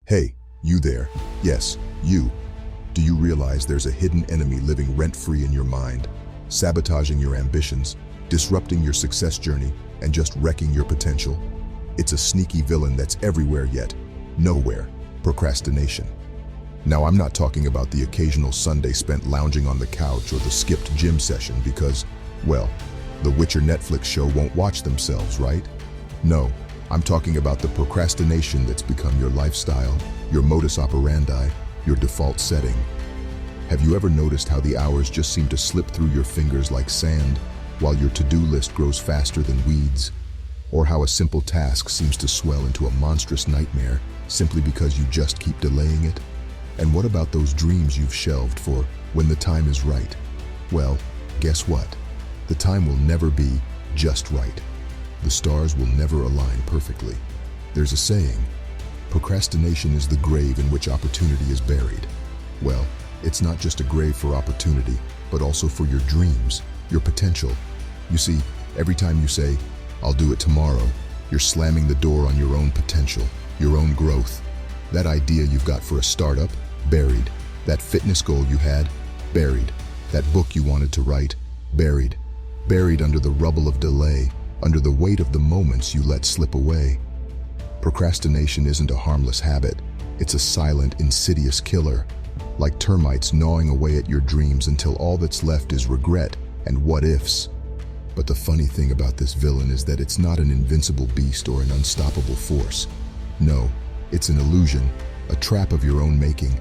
Hey, you there. Yes, you. Do you realize there's a hidden enemy living rent-free in your mind, sabotaging your ambitions, disrupting your success journey, and just wrecking your potential? It's a sneaky villain that's everywhere yet nowhere. Procrastination. Now, I'm not talking about the occasional Sunday spent lounging on the couch or the skipped gym session because, well, the Witcher Netflix show won't watch themselves, right? No, I'm talking about the procrastination that's become your lifestyle, your modus operandi, your default setting. Have you ever noticed how the hours just seem to slip through your fingers like sand, while your to-do list grows faster than weeds? Or how a simple task seems to swell into a monstrous nightmare simply because you just keep delaying it? And what about those dreams you've shelved for when the time is right? Well, guess what? The time will never be just right. The stars will never align perfectly. There's a saying, procrastination is the grave in which opportunity is buried. Well, it's not just a grave for opportunity, but also for your dreams, your potential. You see, every time you say, I'll do it tomorrow, you're slamming the door on your own potential, your own growth. That idea you've got for a startup, buried. That fitness goal you had, buried. That book you wanted to write, buried. Buried under the rubble of delay, under the weight of the moments you let slip away. Procrastination isn't a harmless habit. It's a silent, insidious killer, like termites gnawing away at your dreams until all that's left is regret and what-ifs. But the funny thing about this villain is that it's not an invincible beast or an unstoppable force. No, it's an illusion, a trap of your own making.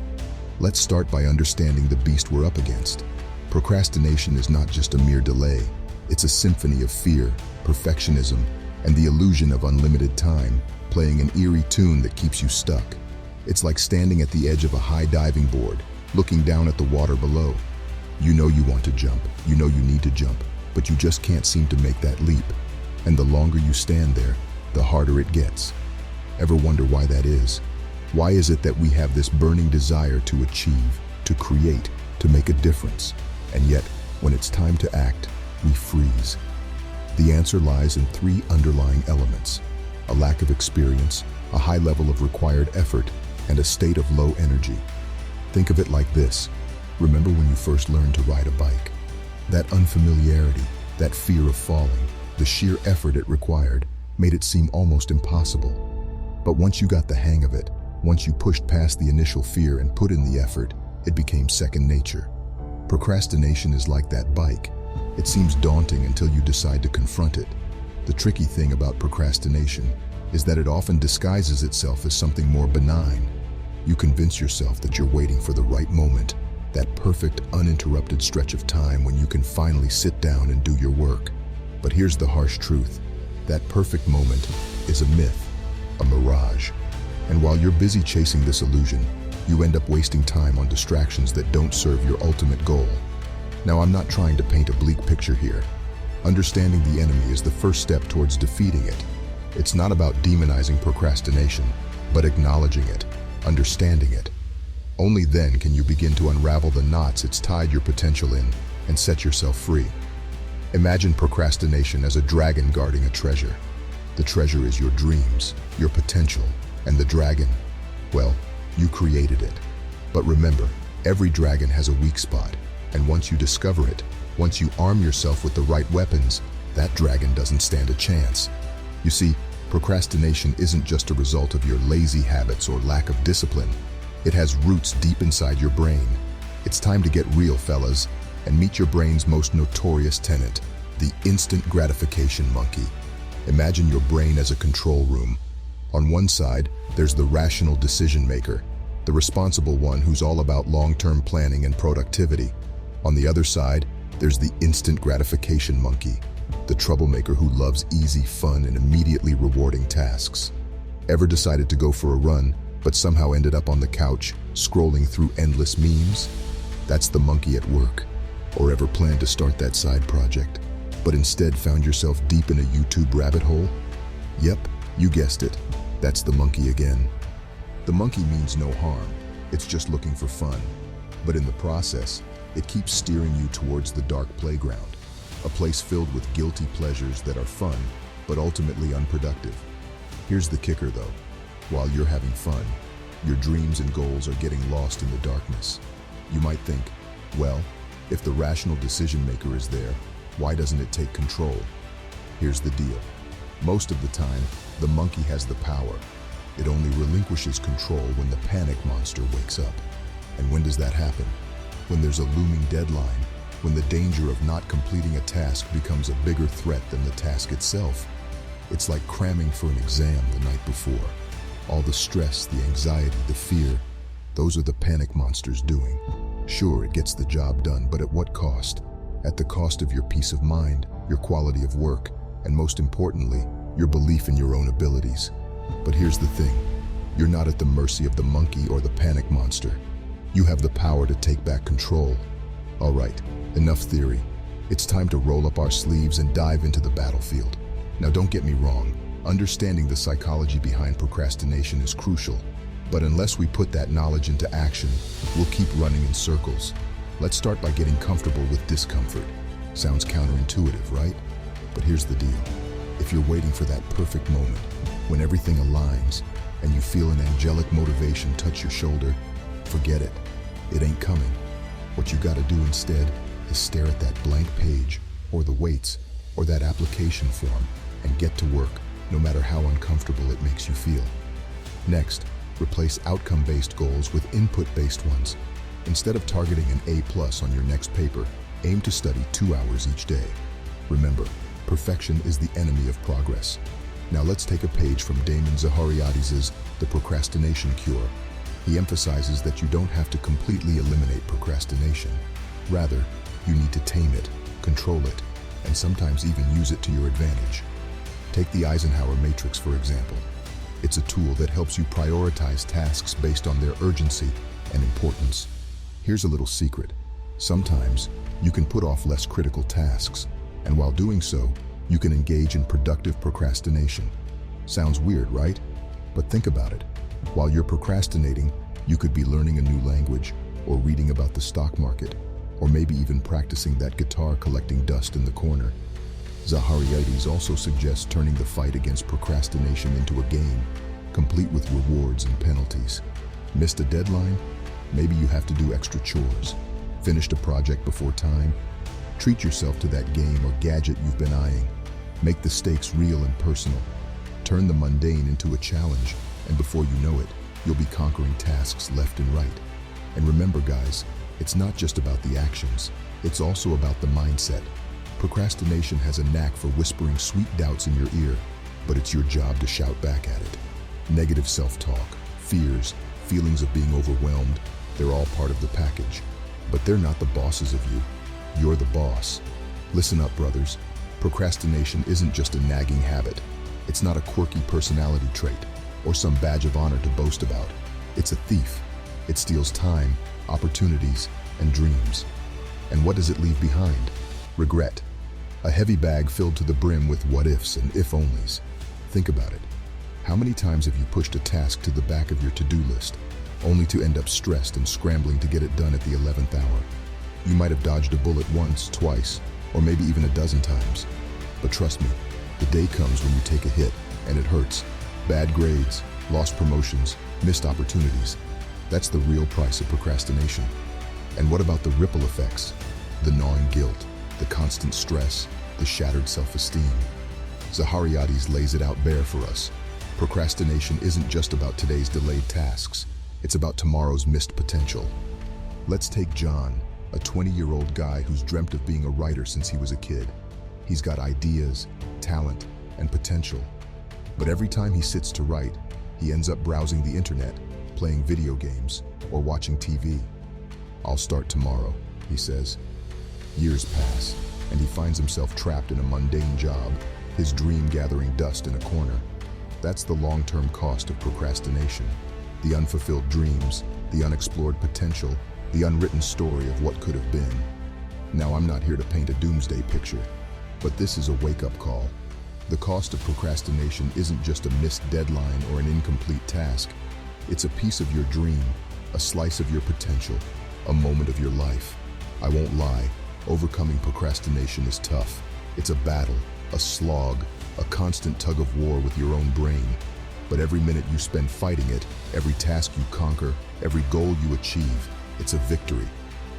Let's start by understanding the beast we're up against. Procrastination is not just a mere delay. It's a symphony of fear, perfectionism, and the illusion of unlimited time, playing an eerie tune that keeps you stuck. It's like standing at the edge of a high diving board, looking down at the water below. You know you want to jump, you know you need to jump, but you just can't seem to make that leap. And the longer you stand there, the harder it gets. Ever wonder why that is? Why is it that we have this burning desire to achieve, to create, to make a difference, and yet, when it's time to act, we freeze? The answer lies in three underlying elements: a lack of experience, a high level of required effort, and a state of low energy. Think of it like this. Remember when you first learned to ride a bike? That unfamiliarity, that fear of falling, the sheer effort it required, made it seem almost impossible. But once you got the hang of it, once you pushed past the initial fear and put in the effort, it became second nature. Procrastination is like that bike. It seems daunting until you decide to confront it. The tricky thing about procrastination is that it often disguises itself as something more benign. You convince yourself that you're waiting for the right moment, that perfect, uninterrupted stretch of time when you can finally sit down and do your work. But here's the harsh truth. That perfect moment is a myth, a mirage. And while you're busy chasing this illusion, you end up wasting time on distractions that don't serve your ultimate goal. Now, I'm not trying to paint a bleak picture here. Understanding the enemy is the first step towards defeating it. It's not about demonizing procrastination, but acknowledging it, understanding it. Only then can you begin to unravel the knots it's tied your potential in and set yourself free. Imagine procrastination as a dragon guarding a treasure. The treasure is your dreams, your potential, and the dragon, well, you created it. But remember, every dragon has a weak spot, and once you discover it, once you arm yourself with the right weapons, that dragon doesn't stand a chance. You see, procrastination isn't just a result of your lazy habits or lack of discipline. It has roots deep inside your brain. It's time to get real, fellas, and meet your brain's most notorious tenant, the instant gratification monkey. Imagine your brain as a control room. On one side, there's the rational decision maker, the responsible one who's all about long-term planning and productivity. On the other side, there's the instant gratification monkey, the troublemaker who loves easy, fun, and immediately rewarding tasks. Ever decided to go for a run, but somehow ended up on the couch, scrolling through endless memes? That's the monkey at work. Or ever planned to start that side project, but instead found yourself deep in a YouTube rabbit hole? Yep, you guessed it. That's the monkey again. The monkey means no harm. It's just looking for fun. But in the process, it keeps steering you towards the dark playground, a place filled with guilty pleasures that are fun, but ultimately unproductive. Here's the kicker though. While you're having fun, Your dreams and goals are getting lost in the darkness. You might think, well, if the rational decision maker is there, why doesn't it take control? Here's the deal. Most of the time, the monkey has the power. It only relinquishes control when the panic monster wakes up. And when does that happen? When there's a looming deadline, when the danger of not completing a task becomes a bigger threat than the task itself. It's like cramming for an exam the night before. All the stress, the anxiety, the fear, those are the panic monsters doing. Sure, it gets the job done, but at what cost? At the cost of your peace of mind, your quality of work, and most importantly, your belief in your own abilities. But here's the thing, you're not at the mercy of the monkey or the panic monster. You have the power to take back control. All right, enough theory. It's time to roll up our sleeves and dive into the battlefield. Now don't get me wrong, understanding the psychology behind procrastination is crucial. But unless we put that knowledge into action, we'll keep running in circles. Let's start by getting comfortable with discomfort. Sounds counterintuitive, right? But here's the deal. If you're waiting for that perfect moment, when everything aligns and you feel an angelic motivation touch your shoulder, forget it. It ain't coming. What you gotta do instead is stare at that blank page or the weights or that application form and get to work, no matter how uncomfortable it makes you feel. Next, replace outcome-based goals with input-based ones. Instead of targeting an A+ on your next paper, aim to study 2 hours each day. Remember, perfection is the enemy of progress. Now let's take a page from Damon Zahariadis' The Procrastination Cure. He emphasizes that you don't have to completely eliminate procrastination. Rather, you need to tame it, control it, and sometimes even use it to your advantage. Take the Eisenhower matrix, for example. It's a tool that helps you prioritize tasks based on their urgency and importance. Here's a little secret. Sometimes, you can put off less critical tasks, and while doing so, you can engage in productive procrastination. Sounds weird, right? But think about it. While you're procrastinating, you could be learning a new language, or reading about the stock market, or maybe even practicing that guitar collecting dust in the corner. Zahariadis also suggests turning the fight against procrastination into a game, complete with rewards and penalties. Missed a deadline? Maybe you have to do extra chores. Finished a project before time? Treat yourself to that game or gadget you've been eyeing. Make the stakes real and personal. Turn the mundane into a challenge, and before you know it, you'll be conquering tasks left and right. And remember, guys, it's not just about the actions, it's also about the mindset. Procrastination has a knack for whispering sweet doubts in your ear, but it's your job to shout back at it. Negative self-talk, fears, feelings of being overwhelmed, they're all part of the package. But they're not the bosses of you. You're the boss. Listen up, brothers. Procrastination isn't just a nagging habit. It's not a quirky personality trait or some badge of honor to boast about. It's a thief. It steals time, opportunities, and dreams. And what does it leave behind? Regret. A heavy bag filled to the brim with what-ifs and if-onlys. Think about it. How many times have you pushed a task to the back of your to-do list, only to end up stressed and scrambling to get it done at the 11th hour? You might have dodged a bullet once, twice, or maybe even a dozen times. But trust me, the day comes when you take a hit, and it hurts. Bad grades, lost promotions, missed opportunities. That's the real price of procrastination. And what about the ripple effects? The gnawing guilt, the constant stress, the shattered self-esteem. Zahariadis lays it out bare for us. Procrastination isn't just about today's delayed tasks. It's about tomorrow's missed potential. Let's take John, a 20-year-old guy who's dreamt of being a writer since he was a kid. He's got ideas, talent, and potential. But every time he sits to write, he ends up browsing the internet, playing video games, or watching TV. "I'll start tomorrow," he says. Years pass, and he finds himself trapped in a mundane job, his dream gathering dust in a corner. That's the long-term cost of procrastination. The unfulfilled dreams, the unexplored potential, the unwritten story of what could have been. Now, I'm not here to paint a doomsday picture, but this is a wake-up call. The cost of procrastination isn't just a missed deadline or an incomplete task. It's a piece of your dream, a slice of your potential, a moment of your life. I won't lie, overcoming procrastination is tough. It's a battle, a slog, a constant tug of war with your own brain. But every minute you spend fighting it, every task you conquer, every goal you achieve, it's a victory.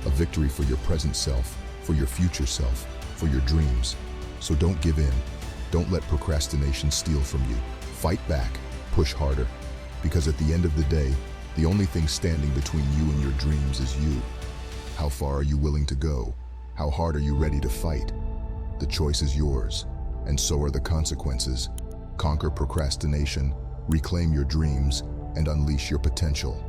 A victory for your present self, for your future self, for your dreams. So don't give in. Don't let procrastination steal from you. Fight back, push harder. Because at the end of the day, the only thing standing between you and your dreams is you. How far are you willing to go? How hard are you ready to fight? The choice is yours, and so are the consequences. Conquer procrastination, reclaim your dreams, and unleash your potential.